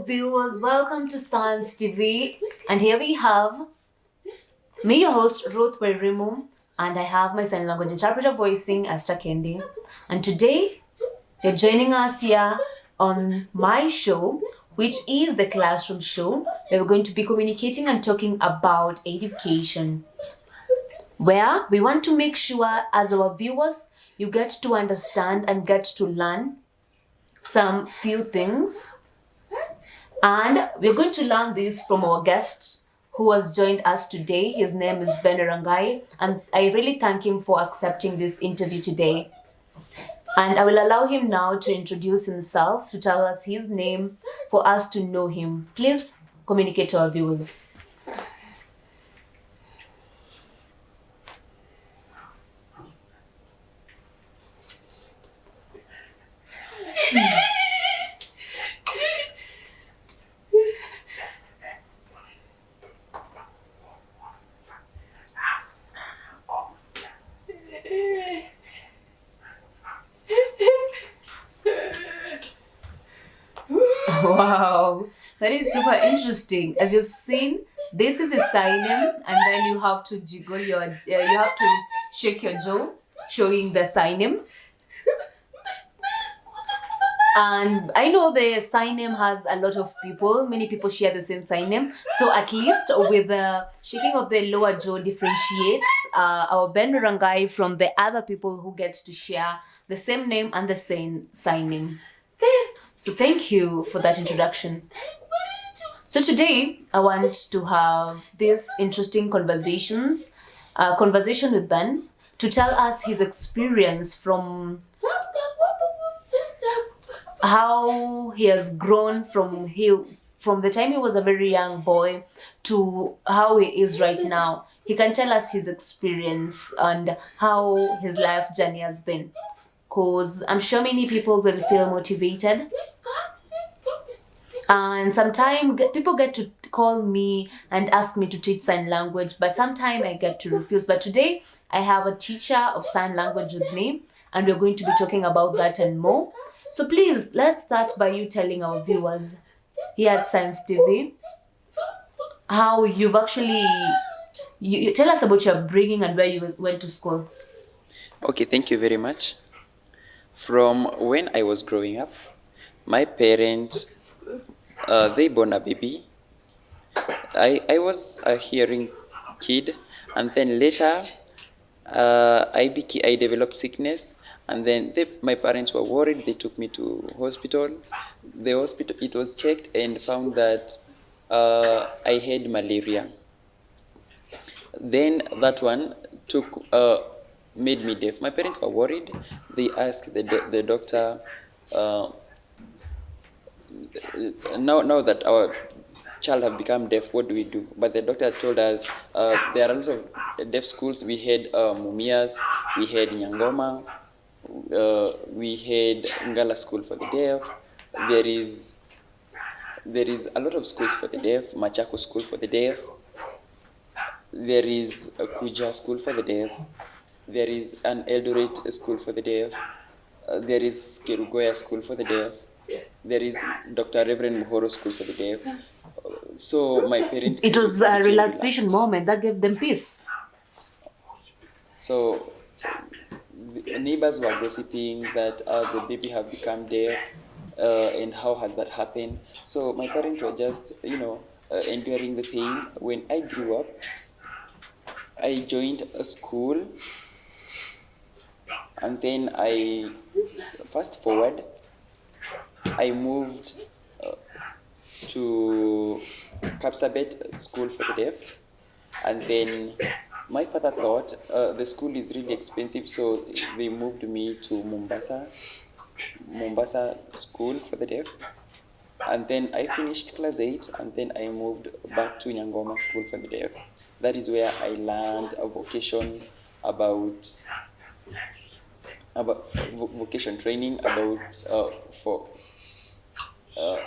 viewers, welcome to Science TV. And here we have me, your host, Ruth Wairimu, and I have my sign language interpreter voicing, Asta Kendi. And today, you're joining us here on my show, which is the Classroom Show, where we're going to be communicating and talking about education, where we want to make sure, as our viewers, you get to understand and get to learn some few things. And we're going to learn this from our guest who has joined us today. His name is Werangai, and I really thank him for accepting this interview today. And I will allow him now to introduce himself, to tell us his name, for us to know him. Please communicate to our viewers. Wow, that is super interesting. As you've seen, this is a sign-in, and then you have to jiggle you have to shake your jaw, showing the sign-in. And I know the sign name has a lot of people. Many people share the same sign name. So at least with the shaking of the lower jaw differentiates our Ben Rangai from the other people who get to share the same name and the same sign name. So thank you for that introduction. So today I want to have this interesting conversation with Ben to tell us his experience from how he has grown from the time he was a very young boy to how he is right now. He can tell us his experience and how his life journey has been. Because I'm sure many people will feel motivated. And sometimes people get to call me and ask me to teach sign language, but sometimes I get to refuse. But today I have a teacher of sign language with me, and we're going to be talking about that and more. So please, let's start by you telling our viewers here at Science TV how you've actually, you tell us about your upbringing and where you went to school. Okay, thank you very much. From when I was growing up, my parents, they born a baby. I was a hearing kid, and then later I developed sickness, and then my parents were worried. They took me to hospital. The hospital, it was checked and found that I had malaria. Then that one made me deaf. My parents were worried. They asked the doctor, now that our child have become deaf, what do we do? But the doctor told us there are a lot of deaf schools. We had Mumias, we had Nyangoma, we had Ngala School for the Deaf. There is a lot of schools for the deaf, Machako School for the deaf. There is a Kuja School for the deaf. There is an Eldoret School for the deaf. There is Kerugoya School for the deaf. There is Dr. Reverend Muhoro School for the deaf. So my parents... It was a relaxation moment that gave them peace. So the neighbors were gossiping that the baby have become deaf, and how has that happened. So my parents were just, enduring the pain. When I grew up, I joined a school, and then fast forward, I moved to Kapsabet School for the Deaf, and then my father thought the school is really expensive, so they moved me to Mombasa School for the Deaf, and then I finished class 8, and then I moved back to Nyangoma School for the Deaf. That is where I learned a vocation about vocation training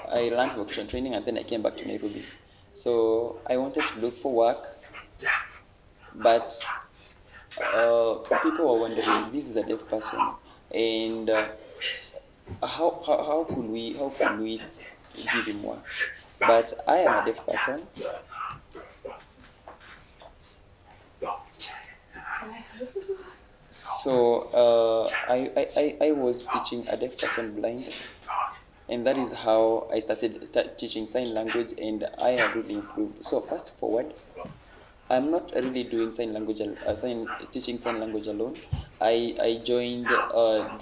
I learned vocation training, and then I came back to Nairobi. So I wanted to look for work, but people were wondering, this is a deaf person, and how can we give him more. But I am a deaf person. So I was teaching a deaf person blind, and that is how I started teaching sign language, and I have really improved. So fast forward, I'm not really doing teaching sign language alone. I joined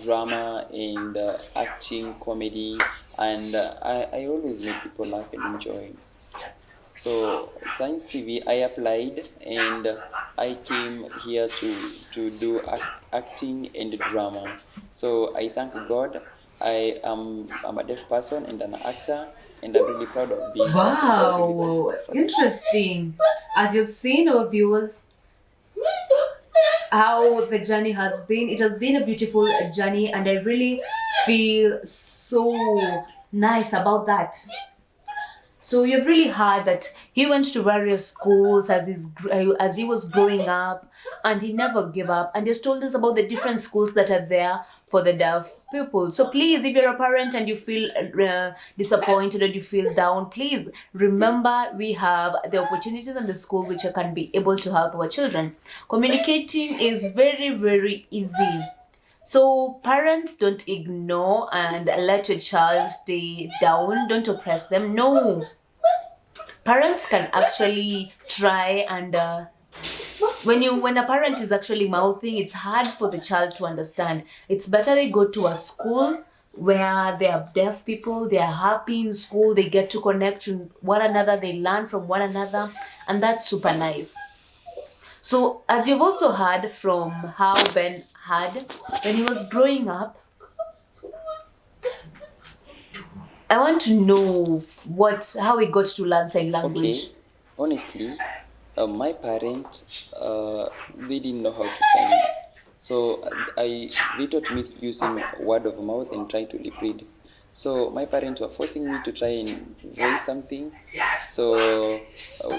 drama and acting, comedy, and I always make people laugh and enjoy. So Science TV, I applied and I came here to do acting and drama. So I thank God. I'm a deaf person and an actor, and I'm really proud of being that. And I'm really thanking Wow, God for that. interesting. As you've seen, our viewers, how the journey has been. It has been a beautiful journey, and I really feel so nice about that. So you've really heard that he went to various schools as he was growing up, and he never gave up. And he's told us about the different schools that are there for the deaf people. So please, if you're a parent and you feel disappointed or you feel down, please remember we have the opportunities in the school which can be able to help our children. Communicating is very, very easy. So parents, don't ignore and let your child stay down. Don't oppress them. No, parents can actually try and when a parent is actually mouthing, it's hard for the child to understand. It's better they go to a school where they are deaf people, they are happy in school, they get to connect to one another, they learn from one another, and that's super nice. So, as you've also heard from how Ben had when he was growing up, I want to know how he got to learn sign language. Okay, honestly, my parents they didn't know how to sign, so they taught me using word of mouth and trying to lip read. So my parents were forcing me to try and voice something. So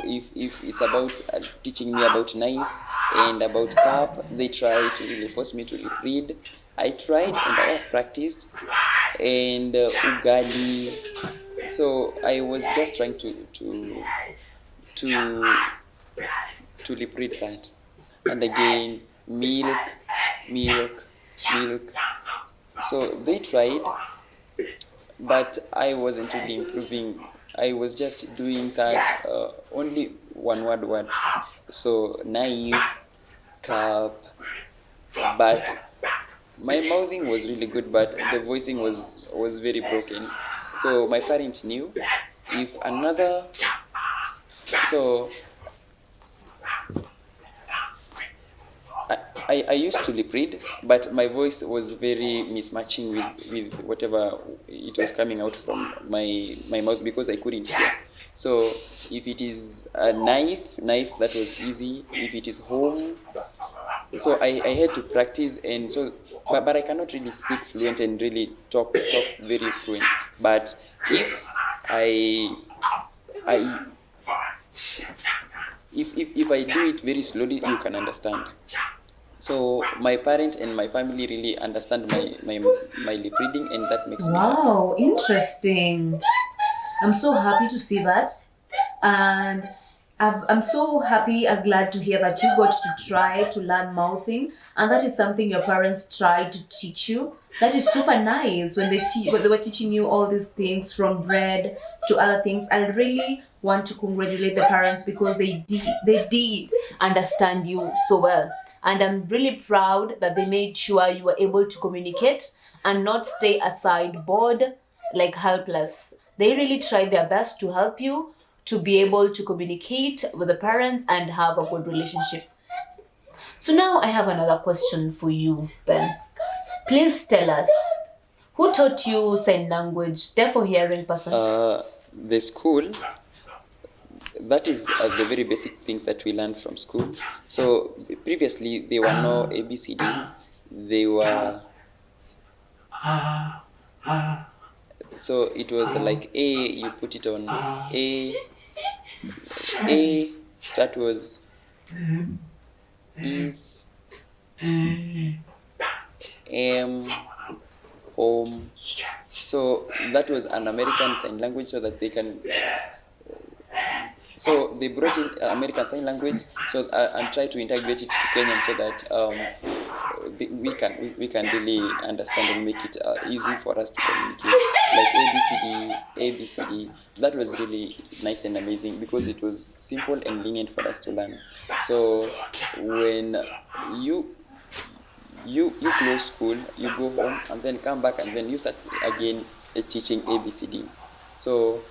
if it's about teaching me about knife and about cup, they try to really force me to lip read. I tried and I have practiced, and ugali. So I was just trying to to lip read that, and again milk, milk, milk. So they tried, but I wasn't really improving. I was just doing that only one word. So naive, cup, but my mouthing was really good, but the voicing was very broken. So my parents knew if another so I used to lip read, but my voice was very mismatching with whatever it was coming out from my mouth because I couldn't hear. So if it is a knife that was easy. If it is home, so I had to practice, and so but I cannot really speak fluent and really talk very fluent. But if I if I do it very slowly, you can understand. So my parents and my family really understand my lip reading, and that makes me happy. Wow, interesting. I'm so happy to see that. And I'm so happy and glad to hear that you got to try to learn mouthing, and that is something your parents tried to teach you. That is super nice when when they were teaching you all these things from bread to other things. I really want to congratulate the parents because they did understand you so well. And I'm really proud that they made sure you were able to communicate and not stay aside bored like helpless. They really tried their best to help you to be able to communicate with the parents and have a good relationship. So now I have another question for you, Ben. Please tell us, who taught you sign language, deaf or hearing person? The school, that is the very basic things that we learned from school. So previously there were no ABCD. They were so it was like A, you put it on A, that was is M, home. So that was an American Sign Language, so that they can. So they brought in American Sign Language, so and try to integrate it to Kenyan, so that we can really understand and make it easy for us to communicate. Like ABCD. That was really nice and amazing because it was simple and lenient for us to learn. So when you you close school, you go home, and then come back, and then you start again teaching ABCD. So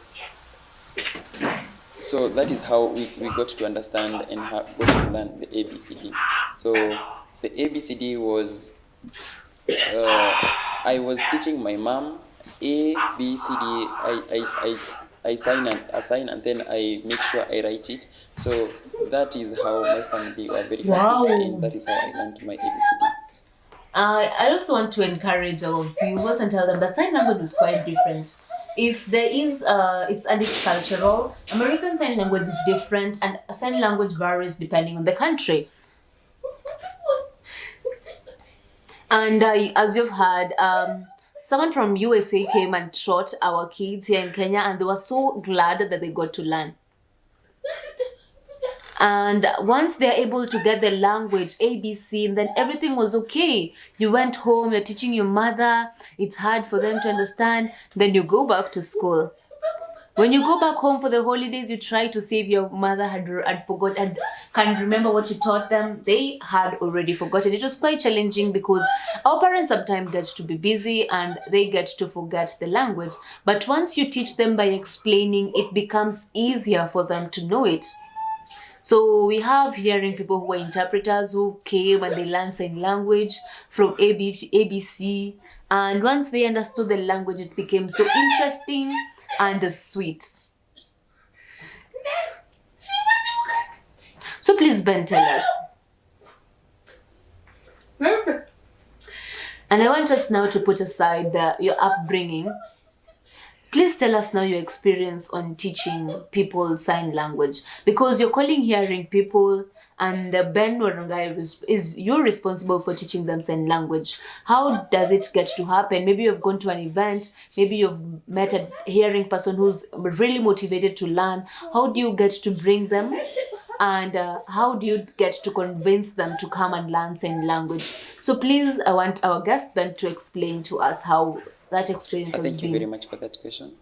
that is how we got to understand and got to learn the ABCD. So the ABCD was I was teaching my mom ABCD. I sign and then I make sure I write it. So that is how my family were very Wow. happy, and that is how I learned my ABCD. I also want to encourage our viewers and tell them that sign language is quite different. If there is, it's cultural. American Sign Language is different, and sign language varies depending on the country. And as you've heard, someone from USA came and taught our kids here in Kenya, and they were so glad that they got to learn. And once they're able to get the language ABC, and then everything was okay. You went home, you're teaching your mother, it's hard for them to understand, then you go back to school. When you go back home for the holidays, you try to see if your mother had forgot and can't remember what you taught them. They had already forgotten. It was quite challenging because our parents sometimes get to be busy and they get to forget the language. But once you teach them by explaining, it becomes easier for them to know it. So we have hearing people who are interpreters who came and they learned sign language from ABC. And once they understood the language, it became so interesting and sweet. So please, Ben, tell us. And I want us now to put aside your upbringing. Please tell us now your experience on teaching people sign language, because you're calling hearing people, and Ben Werangai is you're responsible for teaching them sign language. How does it get to happen? Maybe you've gone to an event, maybe you've met a hearing person who's really motivated to learn. How do you get to bring them? And how do you get to convince them to come and learn sign language? So please, I want our guest Ben to explain to us how that experience has been. Thank you very much for that question.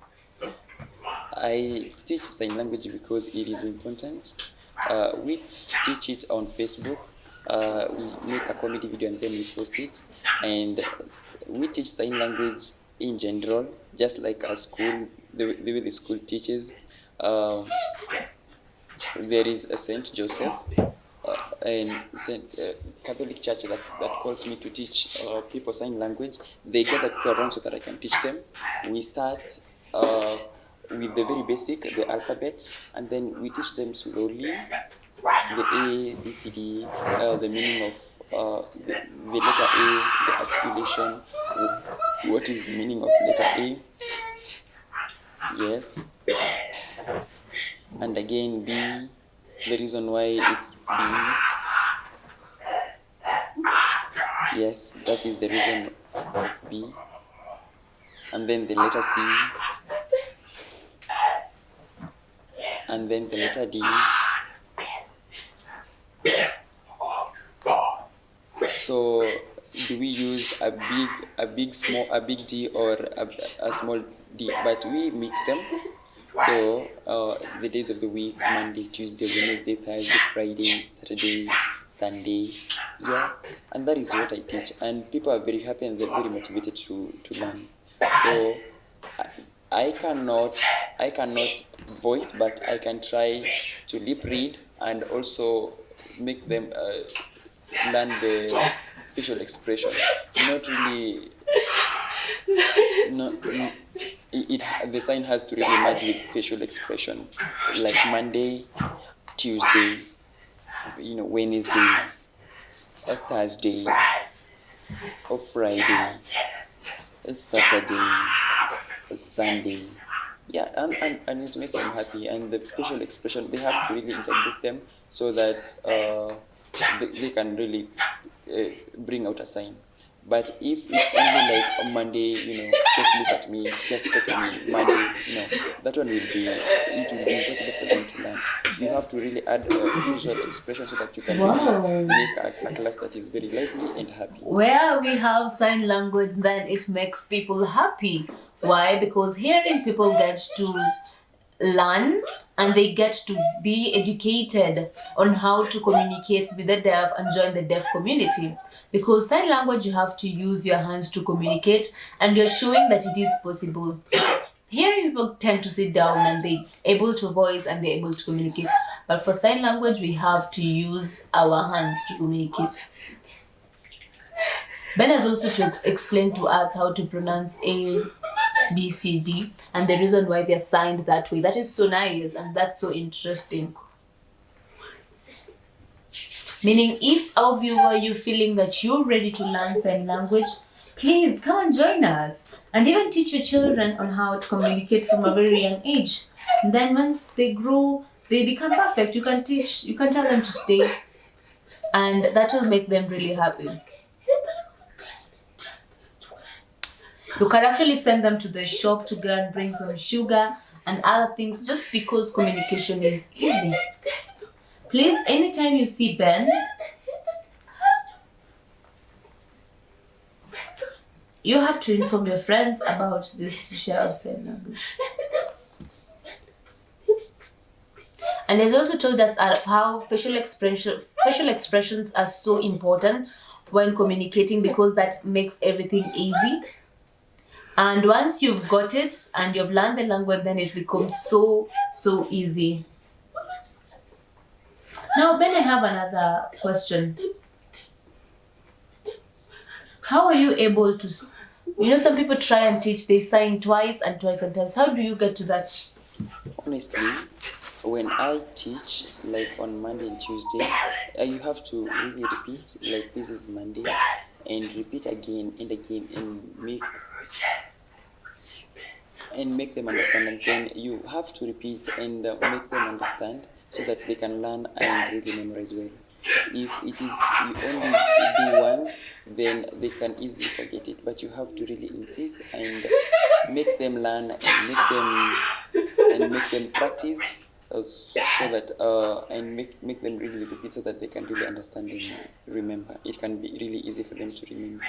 I teach sign language because it is important. We teach it on Facebook. We make a comedy video and then we post it. And we teach sign language in general, just like a school, the way the school teaches. There is a Saint Joseph and Catholic Church that calls me to teach people sign language. They gather people around so that I can teach them. We start with the very basic, the alphabet, and then we teach them slowly the A, B, C, D, the meaning of the letter A, the articulation, what is the meaning of letter A, yes, and again B, the reason why it's B, yes, that is the reason of B, and then the letter C, and then the letter D. So do we use a big D or a small D? But we mix them. So the days of the week: Monday, Tuesday, Wednesday, Thursday, Friday, Saturday, Sunday. Yeah, and that is what I teach. And people are very happy and they're very motivated to learn. So I cannot voice, but I can try to lip read and also make them learn the facial expression. Not really. The sign has to really merge with facial expression, like Monday, Tuesday, Wednesday, or Thursday, or Friday, or Saturday, or Sunday. Yeah, and it makes them happy. And the facial expression, they have to really integrate them so that they can really bring out a sign. But if it's only like on Monday, just look at me, just talk to me, Monday, that one will be impossible for them to learn. You have to really add visual expression so that you can really make a class that is very lively and happy. Where we have sign language, then it makes people happy. Why? Because hearing people get to learn and they get to be educated on how to communicate with the deaf and join the deaf community. Because sign language, you have to use your hands to communicate, and you're showing that it is possible. Hearing people tend to sit down and they're able to voice and they're able to communicate. But for sign language, we have to use our hands to communicate. Ben has also explained to us how to pronounce A, B, C, D, and the reason why they're signed that way. That is so nice and that's so interesting. Meaning, if our viewer, you feeling that you're ready to learn sign language, please come and join us. And even teach your children on how to communicate from a very young age. And then once they grow, they become perfect. You can tell them to stay. And that will make them really happy. You can actually send them to the shop to go and bring some sugar and other things just because communication is easy. Please, anytime you see Ben, you have to inform your friends about this teacher of sign language. And he's also told us how facial expressions are so important when communicating because that makes everything easy. And once you've got it and you've learned the language, then it becomes so easy. Now, Ben, I have another question. How are you able to, some people try and teach, they sign twice and twice and twice. How do you get to that? Honestly, when I teach, like on Monday and Tuesday, you have to really repeat, like this is Monday, and repeat again and again and make them understand. And then you have to repeat and make them understand so that they can learn and really memorize well. If it is you only do once, then they can easily forget it. But you have to really insist and make them learn and make them practice, so that and make them really repeat so that they can really understand and remember. It can be really easy for them to remember,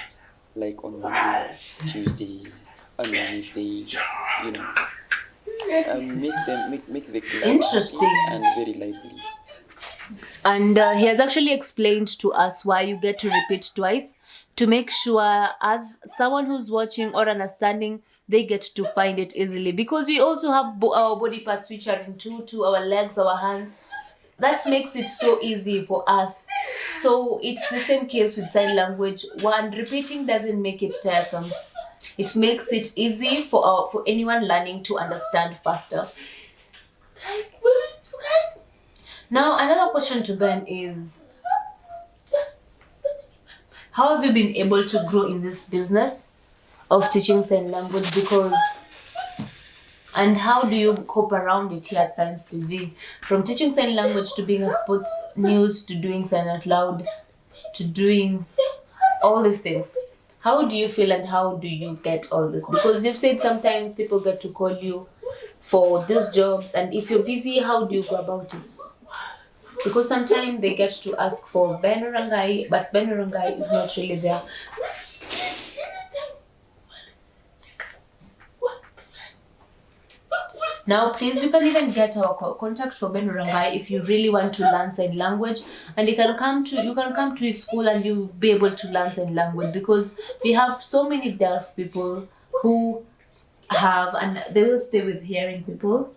like on Monday, Tuesday, on Wednesday, make the class interesting and very lively. And he has actually explained to us why you get to repeat twice, to make sure as someone who's watching or understanding, they get to find it easily. Because we also have our body parts which are in two, our legs, our hands. That makes it so easy for us. So it's the same case with sign language. One, repeating doesn't make it tiresome. It makes it easy for anyone learning to understand faster. Now, another question to Ben is, how have you been able to grow in this business of teaching sign language? And how do you cope around it here at Science TV? From teaching sign language to being a sports news, to doing sign out loud, to doing all these things. How do you feel and how do you get all this? Because you've said sometimes people get to call you for these jobs, and if you're busy, how do you go about it? Because sometimes they get to ask for Ben Werangai, but Ben Werangai is not really there. Now, please, you can even get our contact for Ben Werangai if you really want to learn sign language, and you can come to his school and you'll be able to learn sign language, because we have so many deaf people who have, and they will stay with hearing people.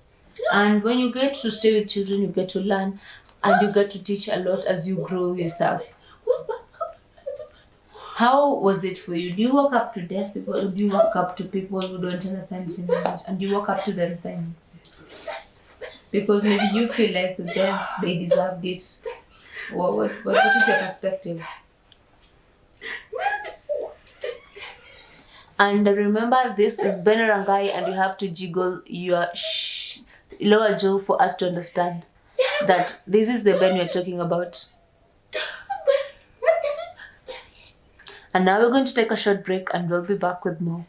And when you get to stay with children, you get to learn and you get to teach a lot as you grow yourself. How was it for you? Do you walk up to deaf people, or do you walk up to people who don't understand sign language and you walk up to them saying, because maybe you feel like the deaf, they deserve this? What is your perspective? And remember, this is Ben Werangai, and you have to jiggle your lower jaw for us to understand that this is the Ben we're talking about. And now we're going to take a short break and we'll be back with more.